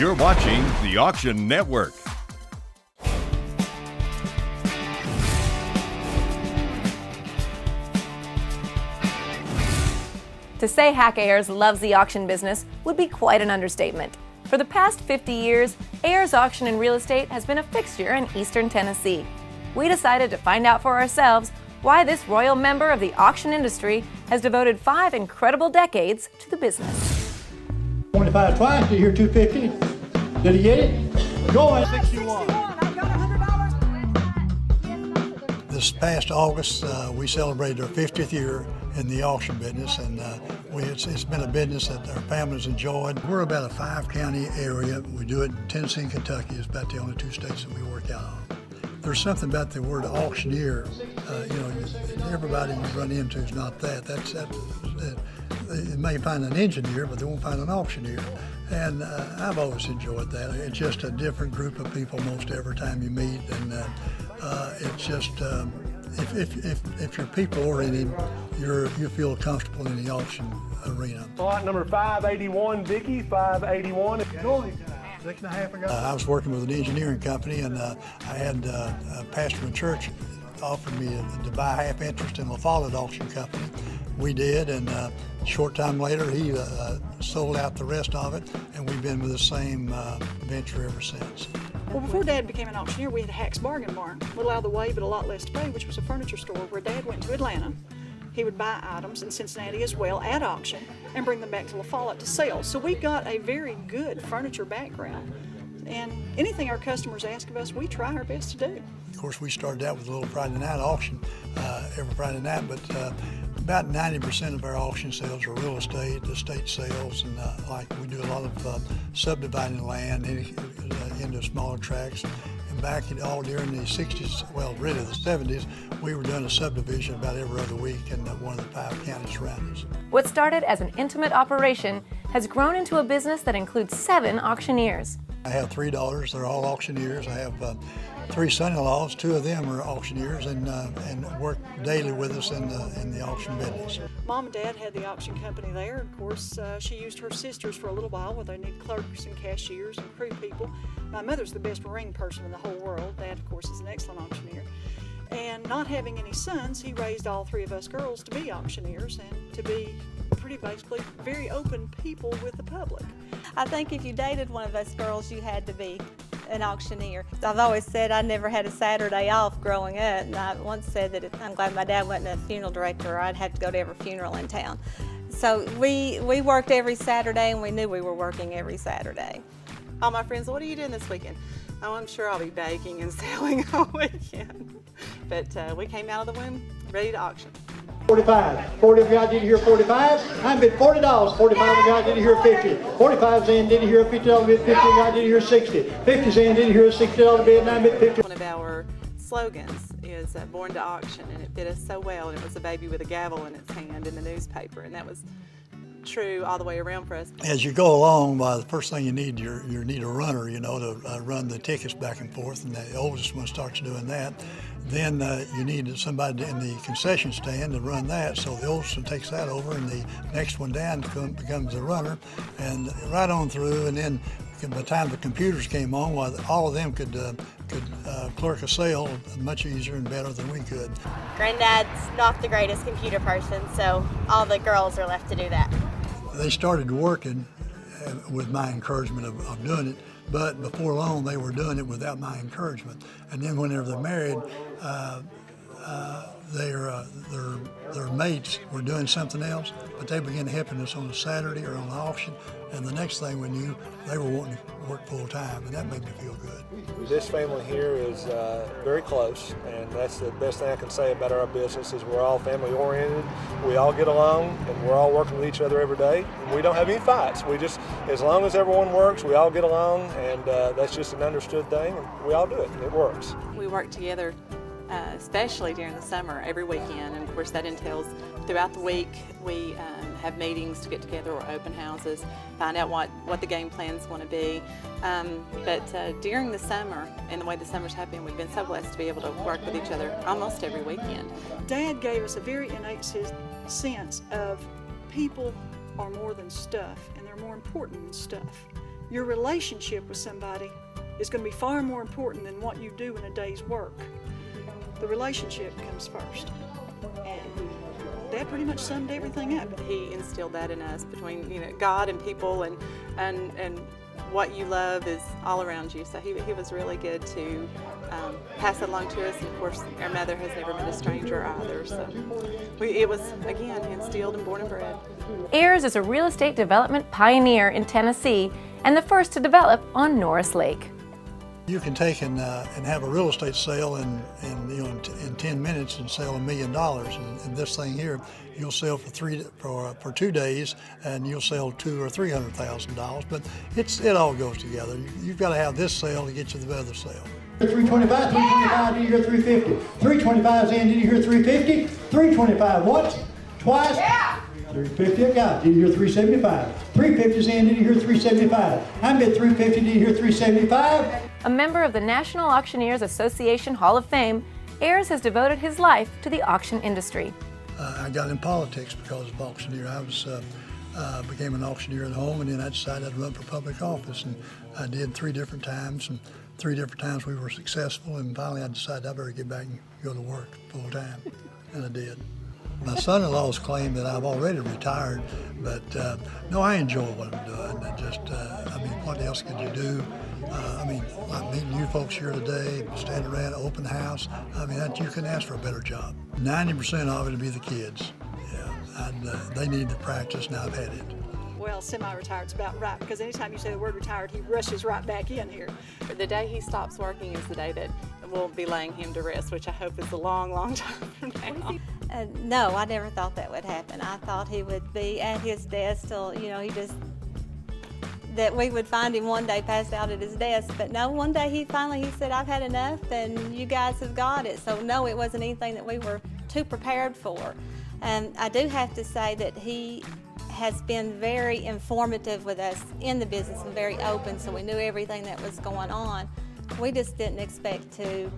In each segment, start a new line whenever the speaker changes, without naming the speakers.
You're watching the Auction Network.
To say Hack Ayers loves the auction business would be quite an understatement. For the past 50 years, Ayers Auction and Real Estate has been a fixture in Eastern Tennessee. We decided to find out for ourselves why this royal member of the auction industry has devoted 5 incredible decades to the business.
25 twice, did you hear 250? Did he get it? Go on. 61.
I got $100.
This past August, we celebrated our 50th year in the auction business, and it's been a business that our families enjoyed. We're about a 5-county area. We do it in Tennessee and Kentucky. It's about the only 2 states that we work out on. There's something about the word auctioneer. Everybody you run into is not that. They may find an engineer, but they won't find an auctioneer. And I've always enjoyed that. It's just a different group of people most every time you meet, and it's just if you're people oriented, you feel comfortable in the auction arena.
Lot number 581, Vicky, 581.
6.5 ago. I was working with an engineering company, and I had a pastor in church offered me to buy half interest in La Follette Auction Company. We did, and a short time later he sold out the rest of it, and we've been with the same venture ever since.
Well, before Dad became an auctioneer, we had Hack's Bargain Barn, a little out of the way but a lot less to pay, which was a furniture store where Dad went to Atlanta. He would buy items in Cincinnati as well at auction and bring them back to La Follette to sell. So we got a very good furniture background. And anything our customers ask of us, we try our best to do.
Of course, we started out with a little Friday night auction every Friday night, but about 90% of our auction sales are real estate sales, and like we do a lot of subdividing land into smaller tracts. And back during the 60s, well, really the 70s, we were doing a subdivision about every other week in one of the 5 counties around us.
What started as an intimate operation has grown into a business that includes 7 auctioneers.
I have 3 daughters, they're all auctioneers. I have 3 son-in-laws, 2 of them are auctioneers and work daily with us in the auction business.
Mom and Dad had the auction company there. Of course, she used her sisters for a little while where they need clerks and cashiers and crew people. My mother's the best ring person in the whole world. Dad, of course, is an excellent auctioneer. And not having any sons, he raised all 3 of us girls to be auctioneers and to be pretty basically very open people with the public.
I think if you dated one of us girls, you had to be an auctioneer. I've always said I never had a Saturday off growing up, and I once said that I'm glad my dad wasn't a funeral director or I'd have to go to every funeral in town. So we worked every Saturday, and we knew we were working every Saturday.
All my friends, what are you doing this weekend? Oh, I'm sure I'll be baking and selling all weekend. But we came out of the womb ready to auction.
45. 40 of y'all did hear 45. I bid $40. 45 of y'all did hear 50. 45 saying did hear a $50 bid. 50 of y'all did hear 60. 50 saying did hear a $60 bid. And I bid 50.
One of our slogans is born to auction, and it fit us so well. And it was a baby with a gavel in its hand in the newspaper, and that was true all the way around for us.
As you go along, the first thing you need need a runner, to run the tickets back and forth, and the oldest one starts doing that. Then you need somebody in the concession stand to run that, so the oldest one takes that over, and the next one down becomes the runner, and right on through. And then by the time the computers came on, all of them could clerk a sale much easier and better than we could.
Granddad's not the greatest computer person, so all the girls are left to do that.
They started working with my encouragement of doing it, but before long they were doing it without my encouragement. And then whenever they're married, their mates were doing something else, but they began helping us on a Saturday or on an auction, and the next thing we knew, they were wanting to work full time, and that made me feel good.
This family here is very close, and that's the best thing I can say about our business is we're all family oriented. We all get along, and we're all working with each other every day. And we don't have any fights. We just, as long as everyone works, we all get along, and that's just an understood thing, and we all do it, and it works.
We work together, especially during the summer, every weekend, and of course that entails throughout the week we have meetings to get together or open houses, find out what the game plans want to be. But during the summer, and the way the summers have been, we've been so blessed to be able to work with each other almost every weekend.
Dad gave us a very innate sense of people are more than stuff, and they're more important than stuff. Your relationship with somebody is going to be far more important than what you do in a day's work. The relationship comes first. And Dad pretty much summed everything up.
He instilled that in us between God and people and what you love is all around you. So he was really good to pass it along to us. And of course, our mother has never been a stranger either. So it was, again, instilled and born and bred.
Ayers is a real estate development pioneer in Tennessee and the first to develop on Norris Lake.
You can take and have a real estate sale in 10 minutes and sell $1 million. And this thing here, you'll sell for 2 days, and you'll sell $200,000 or $300,000. But it all goes together. You've got to have this sale to get you the other sale.
325, 325, did you hear 350? 325 in, did you hear 350? 325 once, twice. Yeah. 350 I got, did you hear 375? 350's in, did you hear 375? I bet 350, did you hear 375?
A member of the National Auctioneers Association Hall of Fame, Ayers has devoted his life to the auction industry.
I got in politics because of auctioneer. I became an auctioneer at home, and then I decided I'd run for public office, and I did 3 different times, and 3 different times we were successful, and finally I decided I better get back and go to work full time, and I did. My son-in-law's claimed that I've already retired, but no, I enjoy what I'm doing. What else could you do? Like meeting you folks here today, standing around an open house. You couldn't ask for a better job. 90% of it would be the kids. Yeah, and they need the practice, and I've had it.
Well, semi-retired's about right, because anytime you say the word retired, he rushes right back in here.
The day he stops working is the day that we'll be laying him to rest, which I hope is a long, long time from now.
No, I never thought that would happen. I thought he would be at his desk till, that we would find him one day passed out at his desk. But no, one day he said, I've had enough and you guys have got it. So no, it wasn't anything that we were too prepared for. And I do have to say that he has been very informative with us in the business and very open, so we knew everything that was going on. We just didn't expect to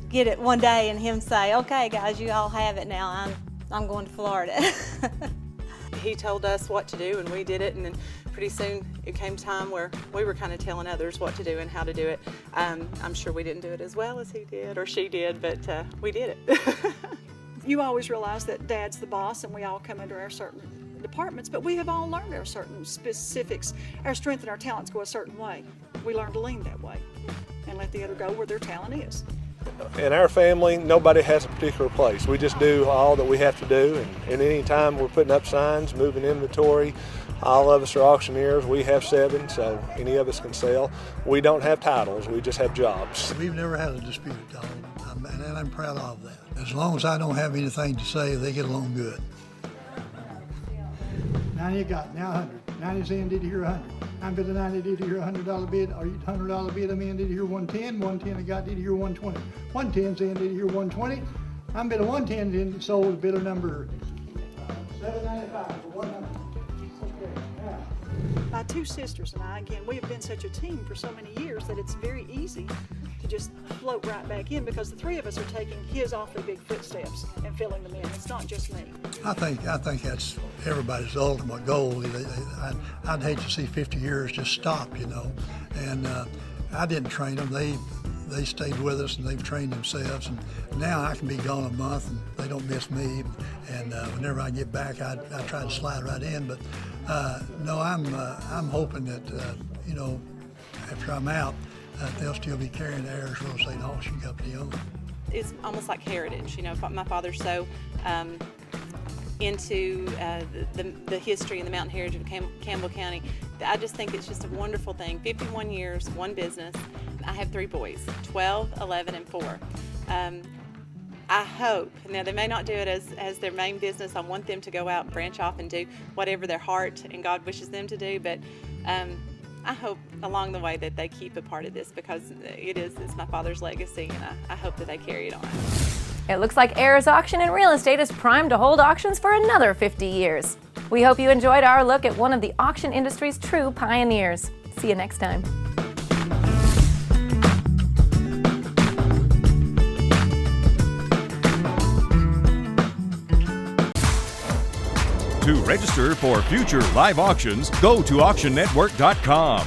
get it one day and him say, okay guys, you all have it now, I'm going to Florida.
He told us what to do and we did it, and then pretty soon it came time where we were kind of telling others what to do and how to do it. I'm sure we didn't do it as well as he did or she did, but we did it.
You always realize that Dad's the boss and we all come under our certain departments, but we have all learned our certain specifics. Our strength and our talents go a certain way. We learn to lean that way and let the other go where their talent is.
In our family, nobody has a particular place. We just do all that we have to do, and any time we're putting up signs, moving inventory, all of us are auctioneers. We have 7, so any of us can sell. We don't have titles, we just have jobs.
We've never had a dispute, and I'm proud of that. As long as I don't have anything to say, they get along good.
90 you got, now 100. 90's in, did you hear 100? I'm bidding 90, did you hear $100 bid? Are you $100 bid? I'm in, did you hear 110? 110 I got, did you hear 120? 110's in, did you hear 120? I'm bidding 110 in, sold bidder number 795 for 100. Okay, now.
My 2 sisters and I, again, we have been such a team for so many years that it's very easy to just float right back in, because the 3 of us are taking his awfully big footsteps and filling them in. It's not just me.
I think that's everybody's ultimate goal. I'd hate to see 50 years just stop, And I didn't train them. They stayed with us and they've trained themselves. And now I can be gone a month and they don't miss me. And whenever I get back, I try to slide right in. But no, I'm hoping that after I'm out, they'll still be carrying the Ayers Real Estate Auction Company on.
It's almost like heritage. My father's so into the history and the mountain heritage of Campbell County. I just think it's just a wonderful thing. 51 years, one business. I have 3 boys, 12, 11, and 4. I hope, now they may not do it as their main business. I want them to go out and branch off and do whatever their heart and God wishes them to do, but I hope along the way that they keep a part of this, because it's my father's legacy, and I hope that they carry it on.
It looks like Ayers Auction and Real Estate is primed to hold auctions for another 50 years. We hope you enjoyed our look at one of the auction industry's true pioneers. See you next time.
To register for future live auctions, go to auctionnetwork.com.